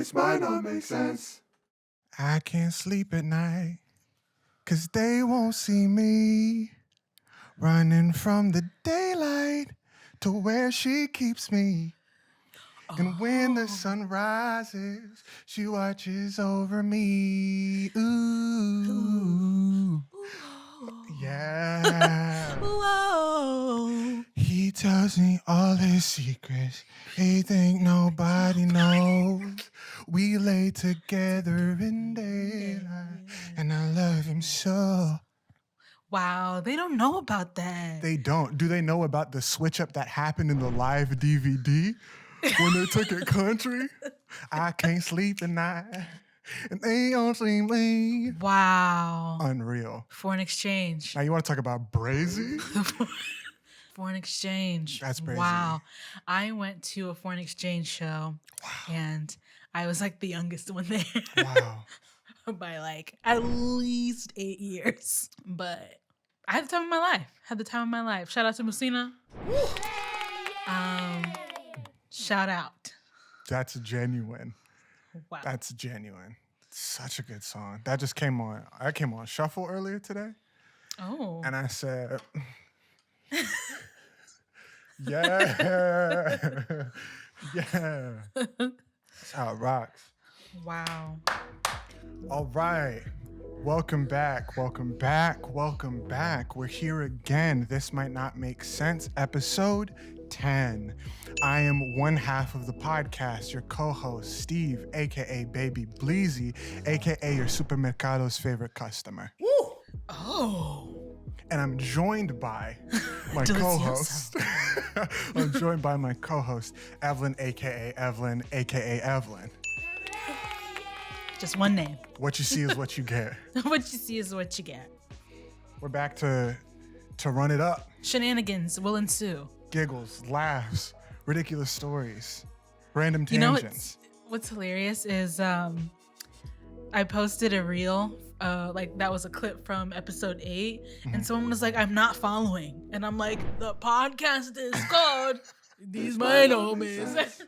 This might not make sense. I can't sleep at night, 'cause they won't see me running from the daylight to where she keeps me. And when the sun rises, she watches over me. Ooh. Yeah. Whoa. He tells me all his secrets. He think nobody knows. We lay together in daylight, and I love him so. Wow, they don't know about that. They don't. Do they know about the switch up that happened in the live DVD when they took it country? I can't sleep at night, and they don't see me. Wow. Unreal. Foreign exchange. Now you want to talk about brazy? Foreign exchange. That's brazy. Wow. I went to a foreign exchange show, and I was like the youngest one there. Wow. By like at least 8 years. But I had the time of my life. Shout out to Musina. Shout out. That's genuine. Wow. That's genuine. Such a good song. That just came on. I came on Shuffle earlier today. Oh. And I said, yeah. Yeah. That's how it rocks. Wow. All right. Welcome back. We're here again. This Might Not Make Sense, episode 10. I am one half of the podcast, your co-host, Steve, aka Baby Bleezy, aka your Supermercado's favorite customer. Woo. Oh. And I'm joined by my co-host. Evelyn, aka Evelyn, aka Evelyn. Just one name. What you see is what you get. What you see is what you get. We're back to run it up. Shenanigans will ensue. Giggles, laughs, ridiculous stories, random You know tangents. what's hilarious is I posted a reel, like that was a clip from episode 8, and someone was like, "I'm not following," and I'm like, "The podcast is called These Might Not Make Sense."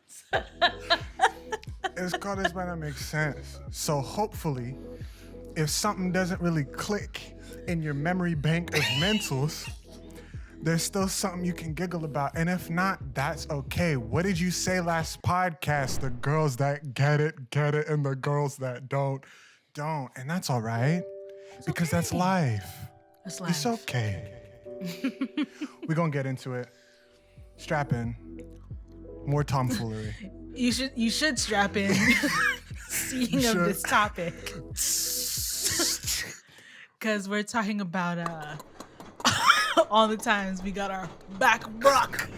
It's called This Might Not Make Sense. So hopefully, if something doesn't really click in your memory bank of mentals, there's still something you can giggle about. And if not, that's okay. What did you say last podcast? The girls that get it, and the girls that don't. And that's all right. Because that's life. That's life. It's okay. We're going to get into it. Strap in. More tomfoolery. You should strap in. Speaking of this topic, because we're talking about all the times we got our back broke.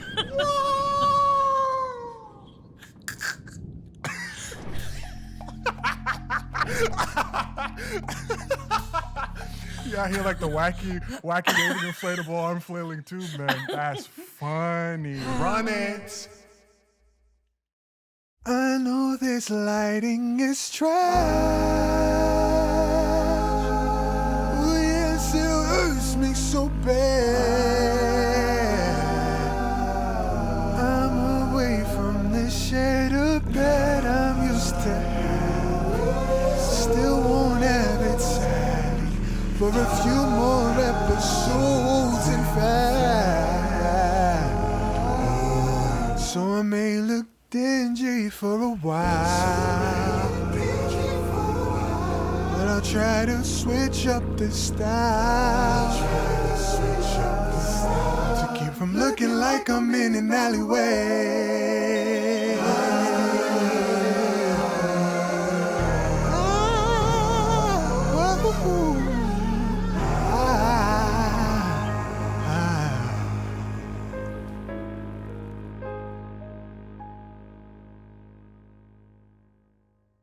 Yeah, I hear like the wacky dating inflatable arm flailing tube, man. That's funny. Run it. I know this lighting is trash. Oh yes, it hurts me so bad. I'm away from the shade of bed I'm used to having. Still won't have it sadly for a few more episodes, in fact. So I may look dingy for a while, but I'll try to switch up the style to keep from looking like I'm in an alleyway.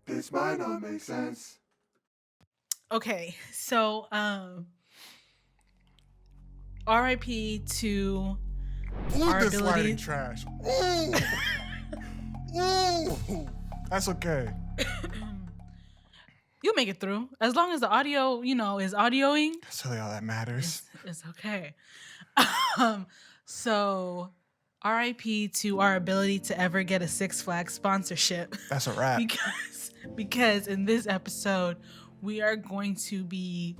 This might not make sense. Okay, so R.I.P. to our This ability. lighting trash. Ooh. Ooh. That's okay. You'll make it through as long as the audio, is audioing. That's really all that matters. It's okay. So RIP to our ability to ever get a Six Flags sponsorship. That's a wrap. because in this episode, we are going to be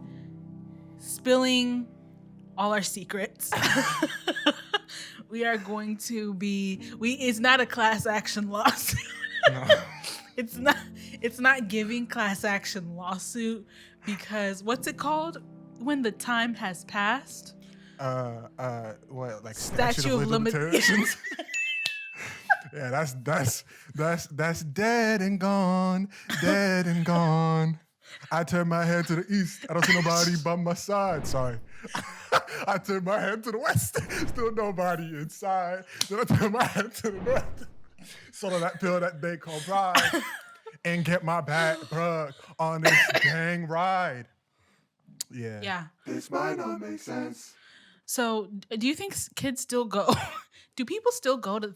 spilling all our secrets. We are going to be it's not a class action lawsuit. No. It's not giving class action lawsuit because what's it called when the time has passed? What, like Statute of limitations? Yeah, that's dead and gone, dead and gone. I turn my head to the east. I don't see nobody by my side. Sorry. I turn my head to the west. Still nobody inside. Then I turn my head to the north. Swallow that pill that they call pride. And get my back, bruh, on this dang ride. Yeah. Yeah. This might not make sense. So, do you think kids still go? Do people still go to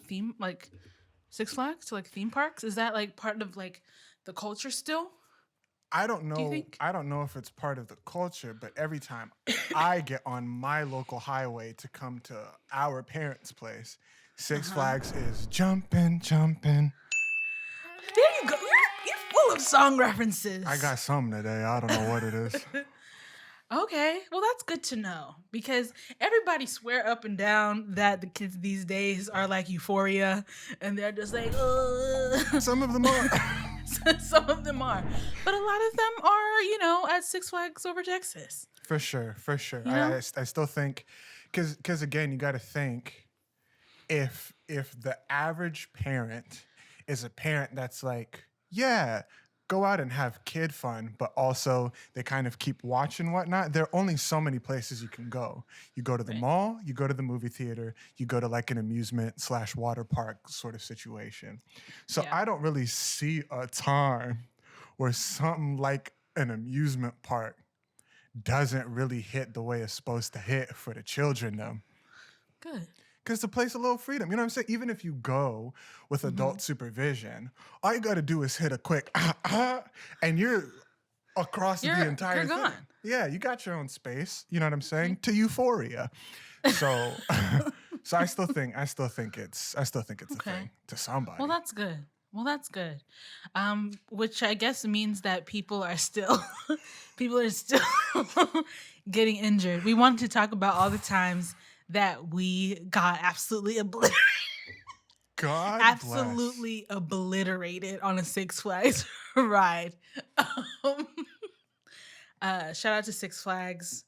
Six Flags, to like theme parks? Is that like part of like the culture still? I don't know. Do you think? I don't know if it's part of the culture, but every time I get on my local highway to come to our parents' place, Six Flags is jumping. There you go. You're full of song references. I got something today. I don't know what it is. Okay, well that's good to know because everybody swear up and down that the kids these days are like Euphoria, and they're just like, ugh. Some of them are. Some of them are, but a lot of them are, at Six Flags over Texas. For sure. You know? I still think, because again, you got to think if the average parent is a parent that's like, yeah, go out and have kid fun, but also they kind of keep watching whatnot. There are only so many places you can go. You go to the mall, you go to the movie theater, you go to like an amusement / water park sort of situation. So I don't really see a time where something like an amusement park doesn't really hit the way it's supposed to hit for the children though. Good. Because it's a place of little freedom. You know what I'm saying? Even if you go with adult supervision, all you got to do is hit a quick, and you're across the entire you're thing. gone. Yeah, you got your own space. You know what I'm saying? To euphoria. So, so I still think it's a thing to somebody. Well, that's good. Which I guess means that people are still getting injured. We wanted to talk about all the times that we got absolutely obliterated. Obliterated on a Six Flags ride. Shout out to Six Flags.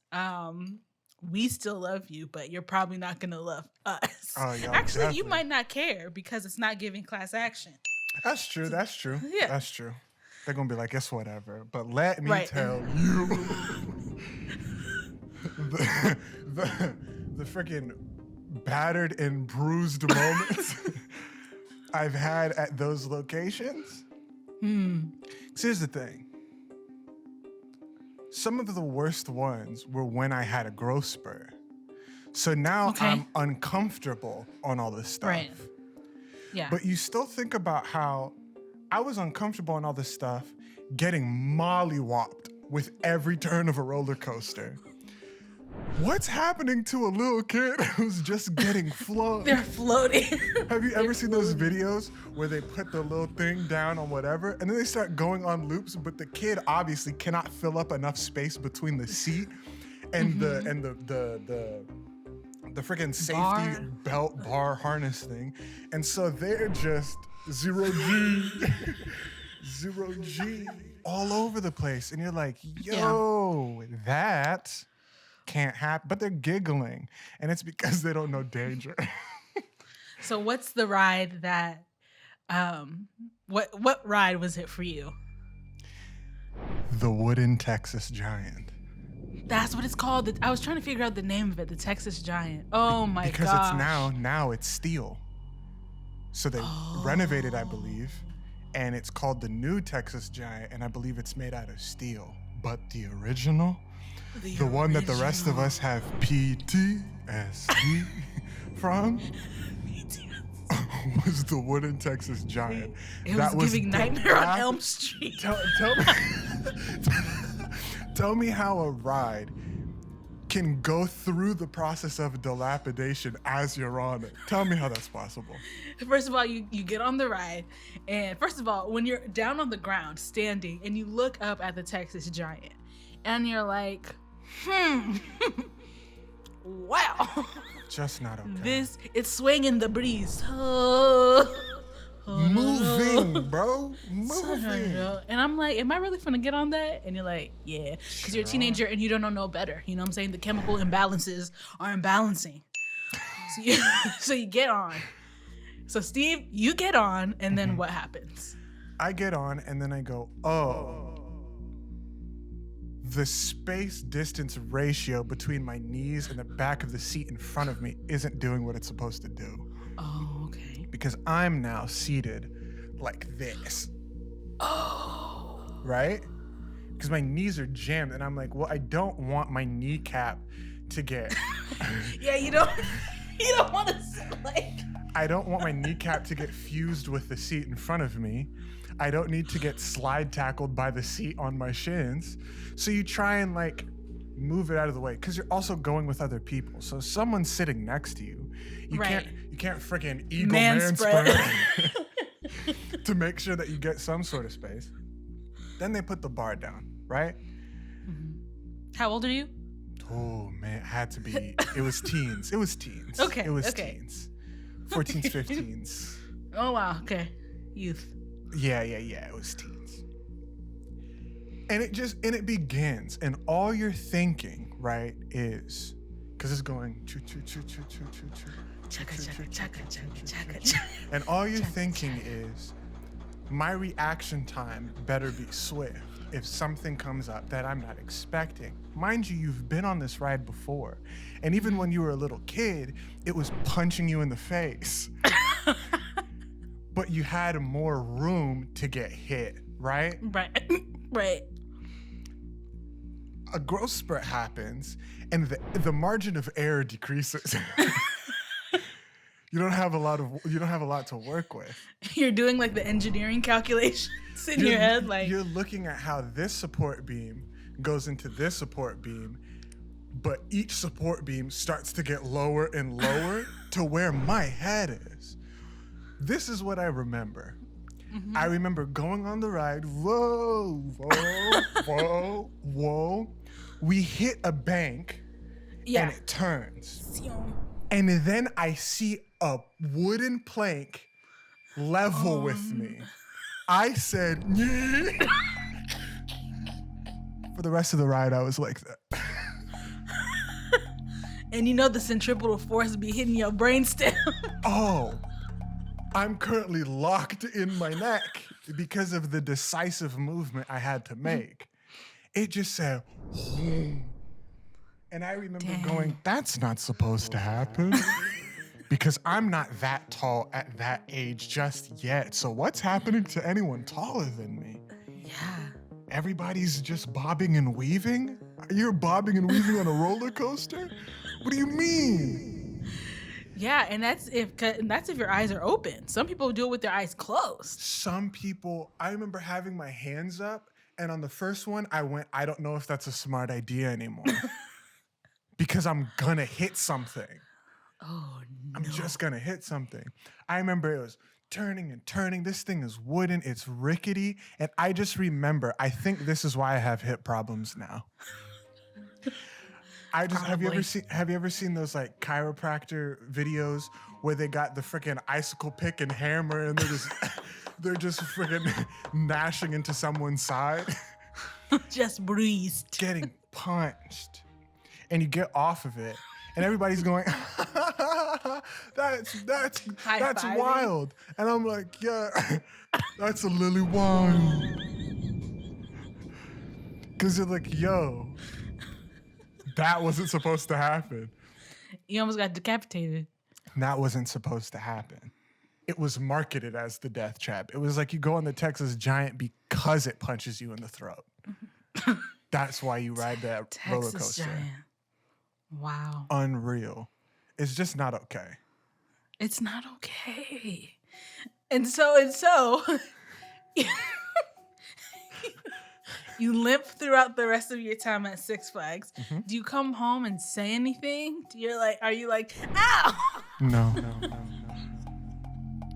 We still love you, but you're probably not gonna love us. Oh, yeah, actually, definitely. you might not care because it's not giving class action. That's true. Yeah. That's true. They're gonna be like, it's whatever. But let me tell you, the freaking battered and bruised moments I've had at those locations. So here's the thing. Some of the worst ones were when I had a growth spurt. So now I'm uncomfortable on all this stuff. Right. Yeah. But you still think about how I was uncomfortable on all this stuff, getting mollywopped with every turn of a roller coaster. What's happening to a little kid who's just getting flown? They're floating. Have you ever seen those videos where they put the little thing down on whatever and then they start going on loops, but the kid obviously cannot fill up enough space between the seat and the freaking safety belt bar harness thing. And so they're just 0G all over the place. And you're like, yo, that can't happen. But they're giggling. And it's because they don't know danger. So what's the ride that, what ride was it for you? The wooden Texas Giant. That's what it's called. I was trying to figure out the name of it, the Texas Giant. Oh my god! Because it's now it's steel. So they renovated, I believe, and it's called the new Texas Giant, and I believe it's made out of steel. But the original, the one that the rest of us have PTSD from, was the wooden Texas Giant. It was giving Nightmare on Elm Street. Tell me how a ride can go through the process of dilapidation as you're on it. Tell me how that's possible. First of all, you get on the ride, and first of all, when you're down on the ground, standing, and you look up at the Texas Giant, and you're like, wow. Just not okay. It's swinging the breeze. Moving, bro. Moving. And I'm like, am I really finna get on that? And you're like, yeah. Because you're a teenager and you don't know no better. You know what I'm saying? The chemical imbalances are imbalancing. So you get on. So Steve, you get on, and then what happens? I get on, and then I go, oh. The space distance ratio between my knees and the back of the seat in front of me isn't doing what it's supposed to do. Oh, okay. Because I'm now seated like this. Oh. Right? Because my knees are jammed, and I'm like, well, I don't want my kneecap to get... Yeah, you don't want to, like... I don't want my kneecap to get fused with the seat in front of me. I don't need to get slide tackled by the seat on my shins. So you try and like move it out of the way, because you're also going with other people. So someone's sitting next to you. You can't freaking eagle man spread to make sure that you get some sort of space. Then they put the bar down, right? How old are you? Oh man, it had to be. It was teens. Okay. It was teens. 14s, 15s. Oh wow. Okay. Youth. Yeah. It was teens. And it begins, and all you're thinking, right, is, because it's going choo choo choo choo choo choo choo. And all you're thinking is, my reaction time better be swift if something comes up that I'm not expecting. Mind you, you've been on this ride before. And even when you were a little kid, it was punching you in the face. But you had more room to get hit, right? Right. A growth spurt happens, and the margin of error decreases. You don't have a lot to work with. You're doing like the engineering calculations in your head, like you're looking at how this support beam goes into this support beam, but each support beam starts to get lower and lower to where my head is. This is what I remember. Mm-hmm. I remember going on the ride. Whoa. We hit a bank, and it turns. And then I see a wooden plank level with me. I said, yeah. For the rest of the ride, I was like that. And you know the centripetal force be hitting your brainstem. Oh, I'm currently locked in my neck because of the decisive movement I had to make. It just said, whoom. And I remember going, that's not supposed to happen. Because I'm not that tall at that age just yet. So what's happening to anyone taller than me? Yeah. Everybody's just bobbing and weaving? You're bobbing and weaving on a roller coaster? What do you mean? Yeah, and that's if your eyes are open. Some people do it with their eyes closed. Some people, I remember having my hands up, and on the first one, I don't know if that's a smart idea anymore. Because I'm gonna hit something. Oh, no. I'm just gonna hit something. I remember it was turning and turning. This thing is wooden, it's rickety, and I just remember, I think this is why I have hip problems now. Have you ever seen those like chiropractor videos where they got the freaking icicle pick and hammer and they're just freaking gnashing into someone's side? Just bruised. Getting punched. And you get off of it, and everybody's going, that's wild. And I'm like, yeah, that's a lily wild. Because you're like, yo, that wasn't supposed to happen. You almost got decapitated. That wasn't supposed to happen. It was marketed as the death trap. It was like you go on the Texas Giant because it punches you in the throat. That's why you ride that roller coaster. Giant. Wow. Unreal. It's just not okay. It's not okay. And so You limp throughout the rest of your time at Six Flags. Mm-hmm. Do you come home and say anything? Are you like, ow? No.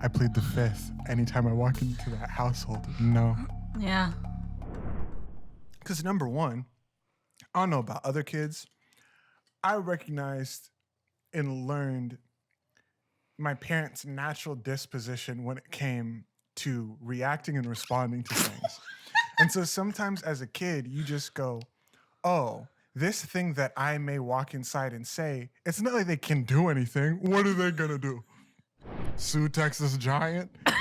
I plead the fifth anytime I walk into that household. No. Yeah. Because number one, I don't know about other kids. I recognized and learned my parents' natural disposition when it came to reacting and responding to things. And so sometimes as a kid, you just go, oh, this thing that I may walk inside and say, it's not like they can do anything. What are they going to do? Sue Texas Giant? They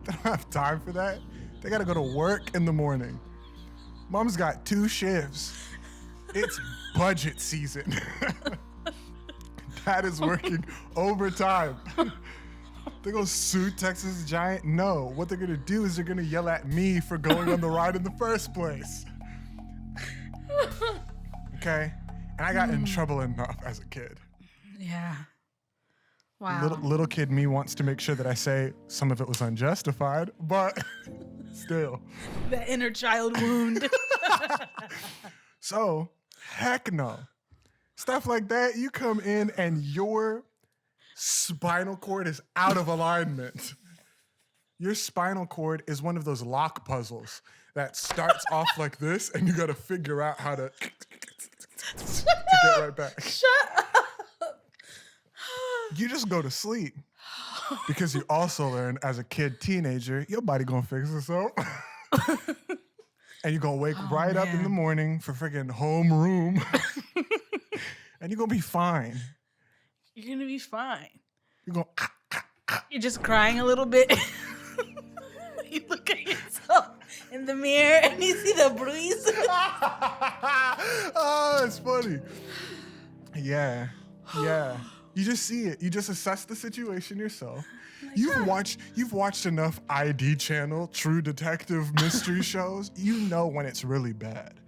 don't have time for that. They got to go to work in the morning. Mom's got 2 shifts. It's budget season. Dad is working overtime. They're going to sue Texas Giant? No. What they're going to do is they're going to yell at me for going on the ride in the first place. Okay? And I got in trouble enough as a kid. Yeah. Wow. Little kid me wants to make sure that I say some of it was unjustified, but still. The inner child wound. So, heck no. Stuff like that, you come in and your spinal cord is out of alignment. Your spinal cord is one of those lock puzzles that starts off like this, and you got to figure out how to get right back. Shut up. You just go to sleep because you also learn as a kid, teenager, your body gonna fix itself. And you're gonna wake up in the morning for freaking homeroom. And you're gonna be fine. You're gonna be fine. You're gonna You're just crying a little bit. You look at yourself in the mirror and you see the bruise. Oh, it's funny. Yeah. You just see it. You just assess the situation yourself. You've watched enough ID channel, True Detective mystery shows. You know when it's really bad.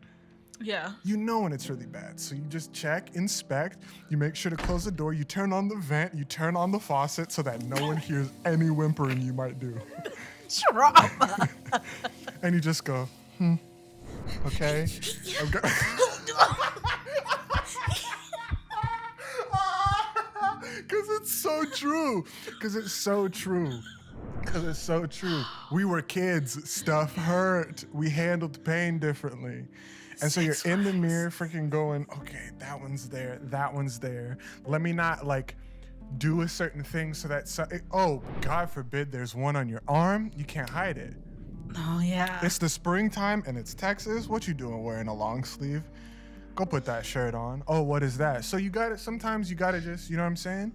Yeah. You know when it's really bad. So you just check, inspect, you make sure to close the door, you turn on the vent, you turn on the faucet so that no one hears any whimpering you might do. Trauma. And you just go, okay. Because it's so true. We were kids. Stuff hurt. We handled pain differently. And so you're in the mirror freaking going, okay, that one's there. Let me not do a certain thing so that, God forbid there's one on your arm. You can't hide it. Oh, yeah. It's the springtime and it's Texas. What you doing wearing a long sleeve? Go put that shirt on. Oh, what is that? So sometimes you gotta just, you know what I'm saying?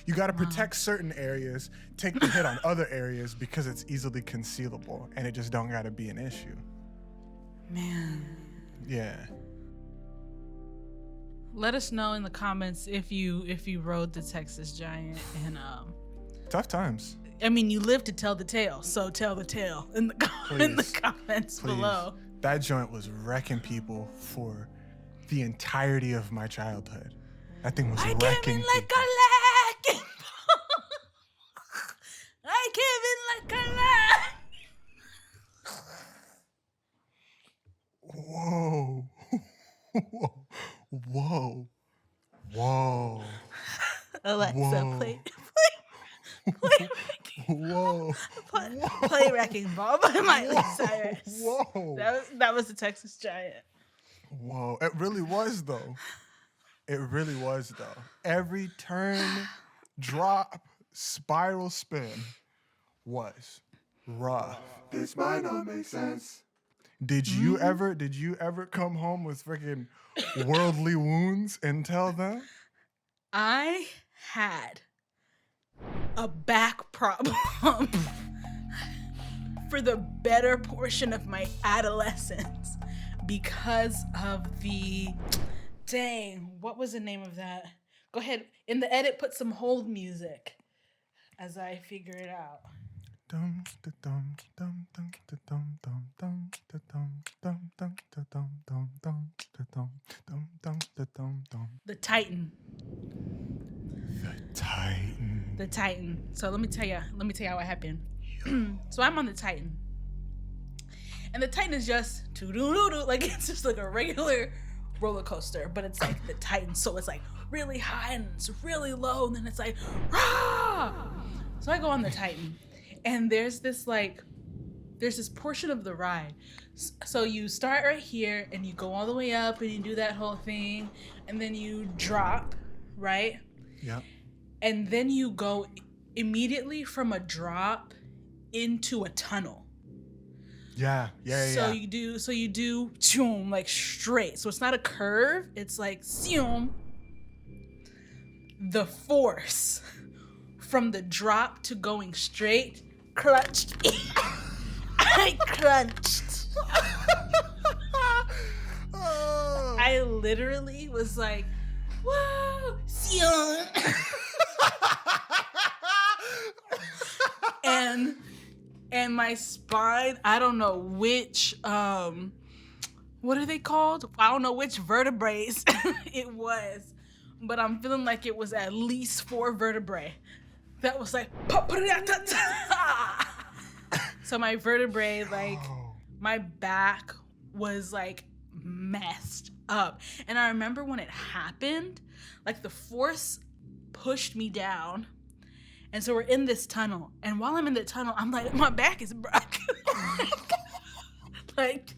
You gotta protect certain areas, take the hit on other areas because it's easily concealable and it just don't gotta be an issue. Man. Yeah. Let us know in the comments if you rode the Texas Giant and Tough times. I mean, you live to tell the tale, so tell the tale in the comments below. That joint was wrecking people for the entirety of my childhood. That thing was wrecking I came in like people. a lag. I came in like a lag. Whoa. Alexa, play Whoa. Play Wrecking Ball by Miley Cyrus. Whoa. That was the Texas Giant. Whoa. It really was though. Every turn, drop, spiral spin was rough. This might not make sense. Did you ever come home with freaking worldly wounds and tell them? I had a back problem for the better portion of my adolescence because of what was the name of that? Go ahead, in the edit, put some hold music as I figure it out. The Titan. The Titan. So let me tell you what happened. So I'm on the Titan. And the Titan is just doo-doo-doo-doo, like it's just like a regular roller coaster, but it's like the Titan, so it's like really high and it's really low, and then it's like rah! So I go on the Titan, and there's this portion of the ride. So you start right here and you go all the way up and you do that whole thing, and then you drop, right? Yeah. And then you go immediately from a drop into a tunnel. Yeah. So you do choom, like straight. So it's not a curve, it's like zoom. The force from the drop to going straight clutched. I crunched. Oh. I literally was like, whoa, zoom. And my spine, I don't know which, what are they called? I don't know which vertebrae it was, but I'm feeling like it was at least 4 vertebrae. That was like, so my vertebrae, like, my back was like messed up. And I remember when it happened, like the force pushed me down. And so we're in this tunnel. And while I'm in the tunnel, I'm like, my back is broken. Like,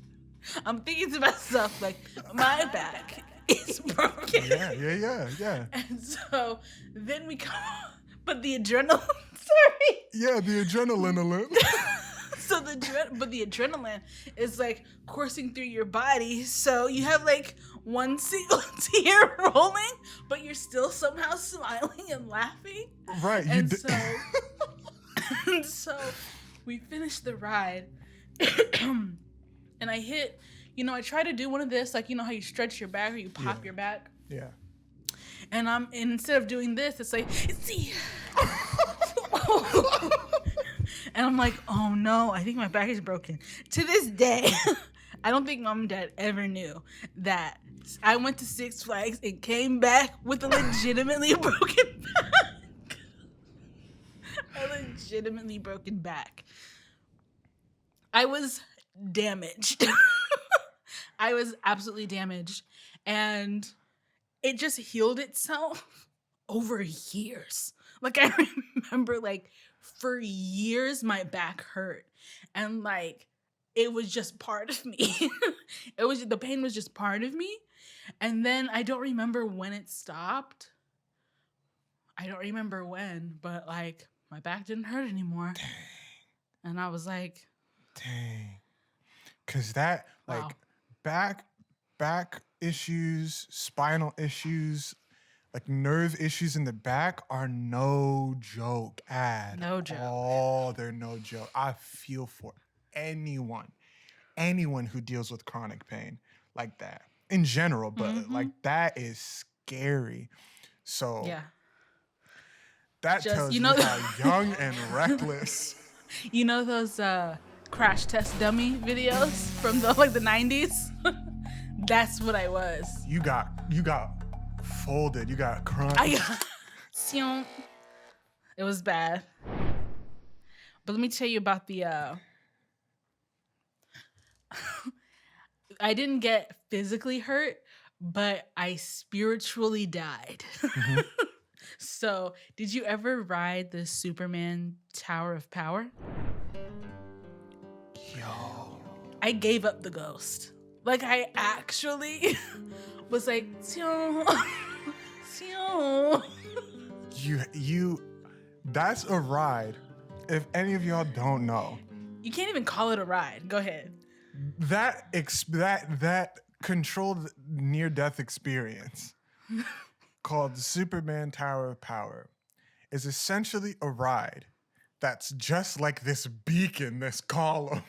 I'm thinking to myself, like, my back is broken. Yeah. And so then we come, but the adrenaline, sorry. Yeah, the adrenaline alert. So the adrenaline is like coursing through your body. So you have like one single tear rolling, but you're still somehow smiling and laughing. Right. And so we finished the ride, and I hit, I try to do one of this, like, how you stretch your back or you pop your back. Yeah. And instead of doing this, it's like, see. And I'm like, oh no, I think my back is broken. To this day, I don't think mom and dad ever knew that I went to Six Flags and came back with a legitimately broken back. A legitimately broken back. I was damaged. I was absolutely damaged. And it just healed itself over years. Like, I remember, like, for years my back hurt, and like it was just part of me. The pain was just part of me. And then I don't remember when it stopped. I don't remember when, but like my back didn't hurt anymore. Dang. And I was like, dang. Cause that, like, wow. back issues, spinal issues, like nerve issues in the back are no joke No joke. Oh, they're no joke. I feel for anyone who deals with chronic pain like that in general, but like that is scary. So yeah, that tells you how young and reckless. You know those crash test dummy videos from the 90s? That's what I was. You got folded. You got crunched. It was bad. But let me tell you about the I didn't get physically hurt, but I spiritually died. Mm-hmm. So, did you ever ride the Superman Tower of Power? Yo. I gave up the ghost. Like, I actually was like, You that's a ride. If any of y'all don't know, you can't even call it a ride. Go ahead. That controlled near-death experience called the Superman Tower of Power is essentially a ride that's just like this beacon, this column.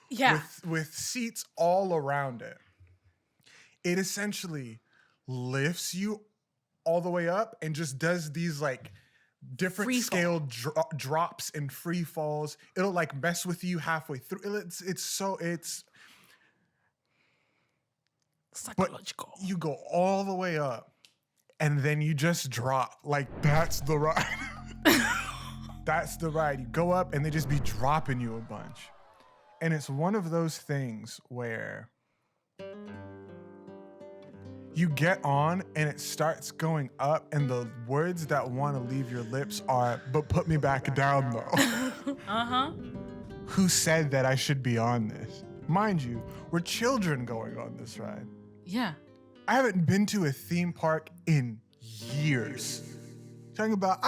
Yeah. With seats all around it. It essentially lifts you all the way up and just does these like different scale drops and free falls. It'll like mess with you halfway through. It's psychological. But you go all the way up and then you just drop. Like, that's the ride. That's the ride. You go up and they just be dropping you a bunch. And it's one of those things where you get on and it starts going up, and the words that want to leave your lips are, but put me back down though. Uh-huh. Who said that I should be on this? Mind you, we're children going on this ride. Yeah. I haven't been to a theme park in years. Talking about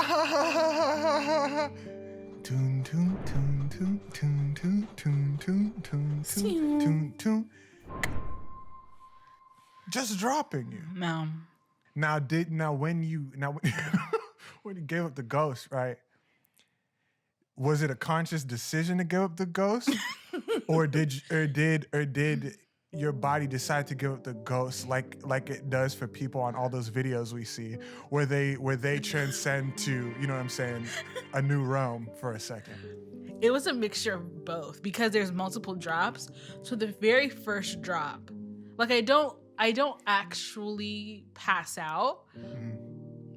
tune tune tune tune tune tune tune tune tune tune tune tune. Just dropping you. No. Now when you when you gave up the ghost, right? Was it a conscious decision to give up the ghost? or did your body decide to give up the ghost like it does for people on all those videos we see where they transcend to, you know what I'm saying, a new realm for a second? It was a mixture of both because there's multiple drops. So the very first drop, like I don't actually pass out,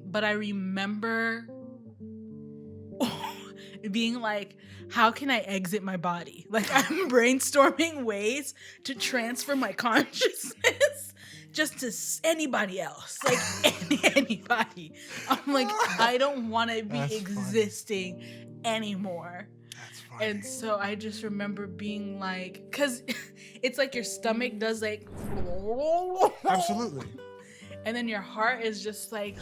but I remember being like, how can I exit my body? Like I'm brainstorming ways to transfer my consciousness just to anybody else, like anybody. I'm like, I don't want to be existing anymore. That's funny. And so I just remember being like, because it's like your stomach does like, Absolutely. and then your heart is just like,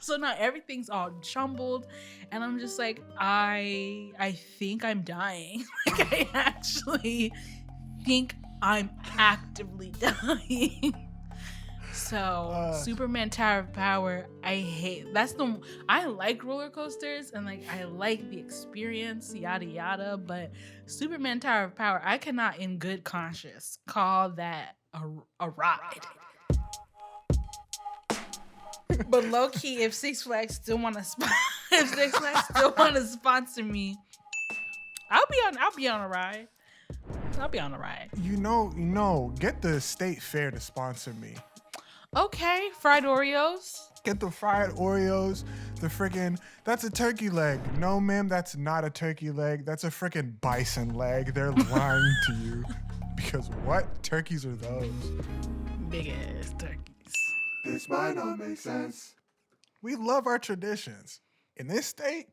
so now everything's all jumbled, and I'm just like, I think I'm dying. Like I actually think I'm actively dying. So Superman Tower of Power, I like roller coasters and like I like the experience, yada yada, but Superman Tower of Power, I cannot in good conscience call that a ride. But low key, if Six Flags still want to sponsor me, I'll be on a ride. I'll be on a ride. You know, get the state fair to sponsor me. Okay, fried Oreos. Get the fried Oreos, that's a turkey leg. No, ma'am, that's not a turkey leg. That's a freaking bison leg. They're lying to you. Because what turkeys are those? Big ass turkeys. This might not make sense. We love our traditions. In this state,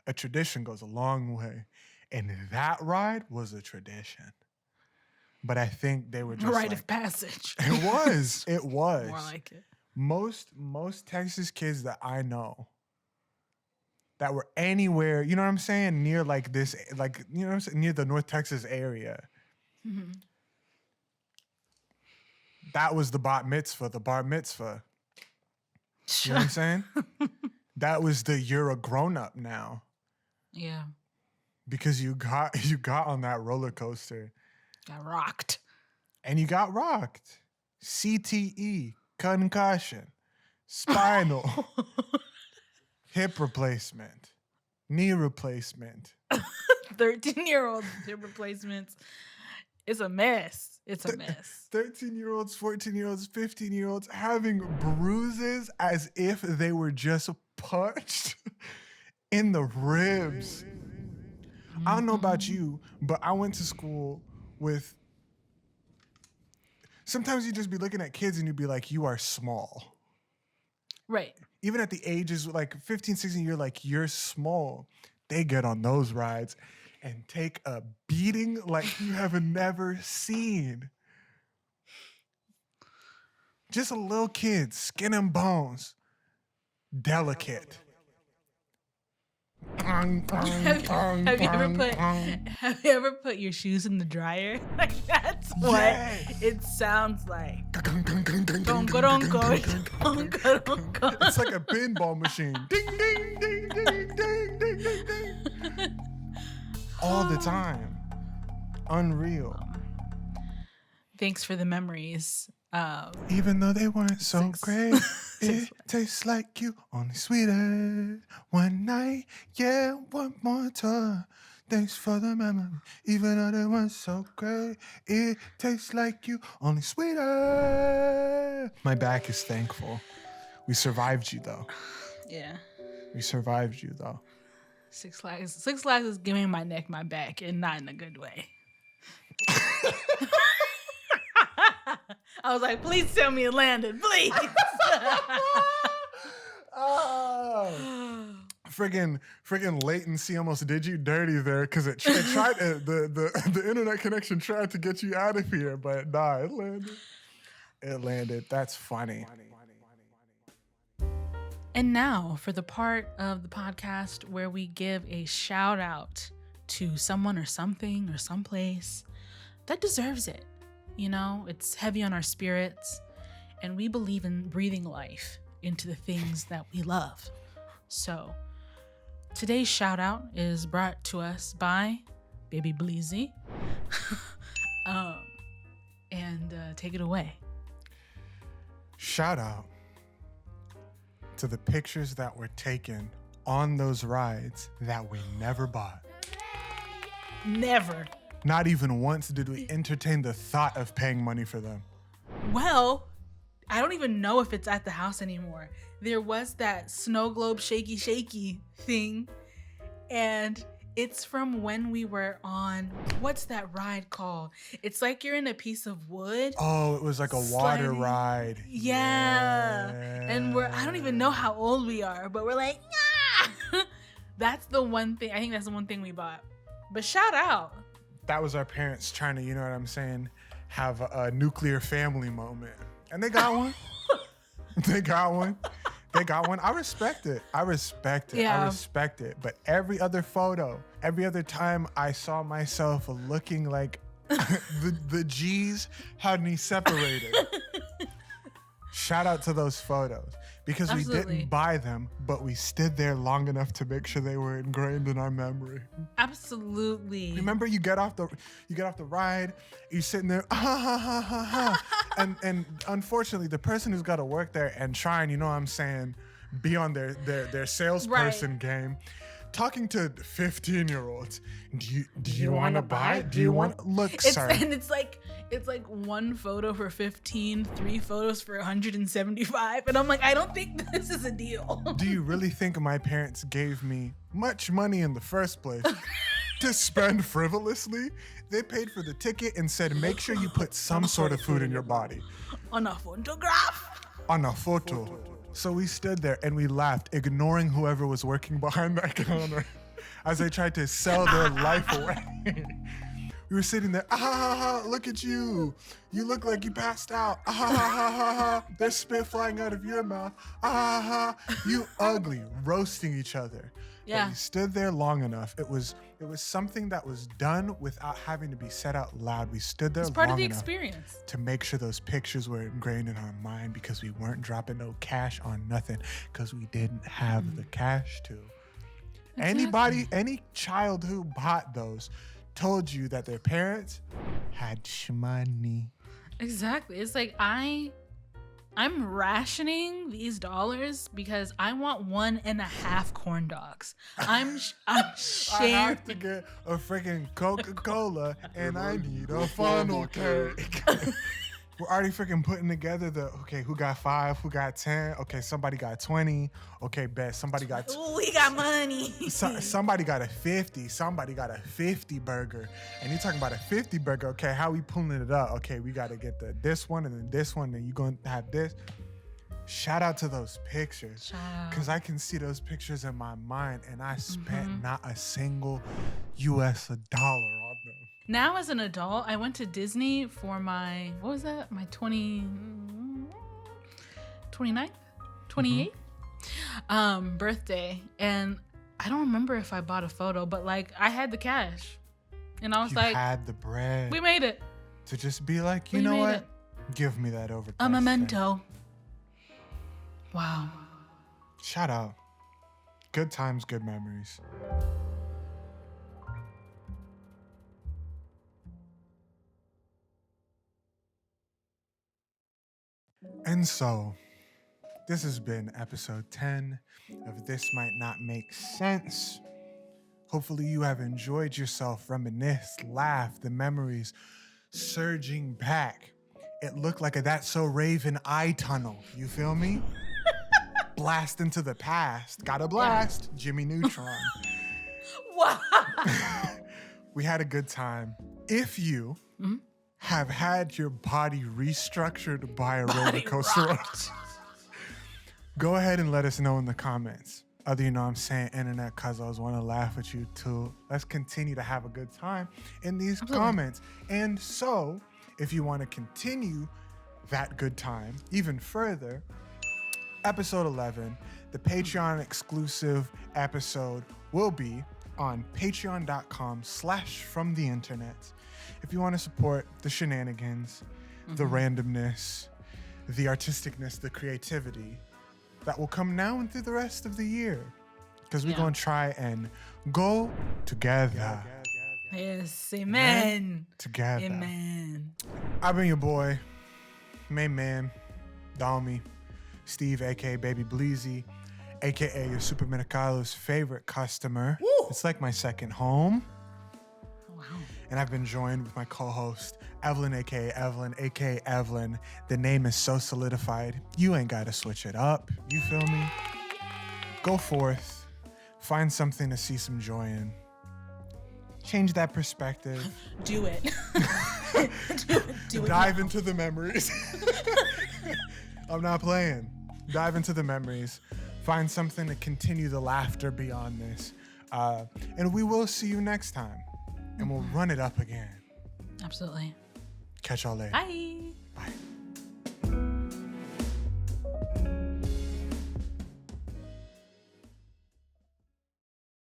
a tradition goes a long way. And that ride was a tradition. But I think they were just rite of passage. It was. More like it. Most Texas kids that I know that were anywhere, you know what I'm saying, near like this, like, you know what I'm saying, near the North Texas area. Mm-hmm. That was the bar mitzvah. You know what I'm saying? That was the you're a grown up now. Yeah. Because you got on that roller coaster. Got rocked. And you got rocked. CTE, concussion, spinal, hip replacement, knee replacement. 13-year-old hip replacements. It's a mess. It's a mess. 13-year-olds, 14-year-olds, 15-year-olds having bruises as if they were just punched in the ribs. I don't know about you, but I went to school with... Sometimes you just be looking at kids and you'd be like, you are small. Right. Even at the ages like 15, 16, you're like, you're small. They get on those rides and take a beating like you have never seen. Just a little kid, skin and bones, delicate. Have you ever put your shoes in the dryer? Like that's what it sounds like. It's like a pinball machine. Ding ding ding ding ding ding ding ding. All the time. Unreal. Thanks for the memories. Even though they weren't so great, it tastes like you, only sweeter. One night, yeah, one more time. Thanks for the memory. Even though they weren't so great, it tastes like you, only sweeter. My back is thankful. We survived you, though. Yeah. We survived you, though. Six Flags is giving my neck my back, and not in a good way. I was like, please tell me it landed, please. Oh. Friggin' latency almost did you dirty there because it tried the internet connection tried to get you out of here, but nah, it landed. It landed. That's funny. And now for the part of the podcast where we give a shout out to someone or something or someplace that deserves it. You know, it's heavy on our spirits, and we believe in breathing life into the things that we love. So today's shout out is brought to us by Baby Bleezy. And take it away. Shout out to the pictures that were taken on those rides that we never bought. Never. Not even once did we entertain the thought of paying money for them. Well, I don't even know if it's at the house anymore. There was that snow globe shaky thing, and it's from when we were on, what's that ride called? It's like you're in a piece of wood. Oh, it was like a water sliding. ride. Yeah. And I don't even know how old we are, but we're like, yeah. That's the one thing, I think that's the one thing we bought. But shout out. That was our parents trying to, you know what I'm saying, have a nuclear family moment. And they got one. They got one. I respect it. Yeah. I respect it. But every other photo, every other time I saw myself looking like the G's hadn't separated. Shout out to those photos. Because Absolutely. We didn't buy them, but we stood there long enough to make sure they were ingrained in our memory. Absolutely. Remember, you get off the ride, you're sitting there, and unfortunately, the person who's got to work there and try and, you know what I'm saying, be on their salesperson game, talking to 15-year-olds. Do you want to buy? Do you want? Look, sir. And it's like one photo for 15, 3 photos for 175, and I'm like, I don't think this is a deal. Do you really think my parents gave me much money in the first place to spend frivolously? They paid for the ticket and said, make sure you put some sort of food in your body. On a photograph. On a photo. So we stood there and we laughed, ignoring whoever was working behind that counter as they tried to sell their life away. We were sitting there, look at you. You look like you passed out. There's spit flying out of your mouth. You ugly, roasting each other. Yeah. But we stood there long enough. It was something that was done without having to be said out loud. We stood there It's part long of the enough experience. to make sure those pictures were ingrained in our mind because we weren't dropping no cash on nothing because we didn't have the cash to. Exactly. Any child who bought those told you that their parents had money. Exactly. It's like I'm rationing these dollars because I want 1.5 corn dogs. I'm I sharing. have to get a freaking Coca-Cola and I need a funnel cake. We're already freaking putting together who got 5, who got 10, okay, somebody got 20, okay, bet, somebody got... Ooh, we got money. Somebody got a 50, somebody got a 50 burger, and you're talking about a 50 burger, okay, how we pulling it up? Okay, we got to get this one, and then this one, and you're going to have this. Shout out to those pictures, because I can see those pictures in my mind, and I spent not a single US dollar on them. Now as an adult, I went to Disney for my, what was that? My 29th? 28th? Birthday. And I don't remember if I bought a photo, but like I had the cash. And I was You like, had the bread we made it. to just be like, you We know made what? it. Give me that overtime. A memento. Wow. Shout out. Good times, good memories. And so, this has been episode 10 of This Might Not Make Sense. Hopefully you have enjoyed yourself, reminisced, laughed, the memories surging back. It looked like a That's So Raven eye tunnel. You feel me? Blast into the past. Gotta blast. Jimmy Neutron. Wow. We had a good time. If you have had your body restructured by a roller Body coaster? rocked. Go ahead and let us know in the comments. Other, you know what I'm saying, internet cuzzos want to laugh at you too. Let's continue to have a good time in these comments. And so, if you want to continue that good time even further, episode 11, the Patreon exclusive episode will be on patreon.com/from the internet. If you want to support the shenanigans, the randomness, the artisticness, the creativity that will come now and through the rest of the year, because we're going to try and go together. Yes, amen. Together. Amen. I've been your boy, main man, Dalmy, Steve, aka Baby Bleezy, aka your Supermercado's favorite customer. Woo! It's like my second home. Wow. And I've been joined with my co-host, Evelyn, aka Evelyn. The name is so solidified, you ain't got to switch it up. You feel me? Go forth, find something to see some joy in. Change that perspective. Do it. Do it. Dive into the memories. I'm not playing. Dive into the memories. Find something to continue the laughter beyond this. And we will see you next time. And we'll run it up again. Absolutely. Catch y'all later. Bye. Bye.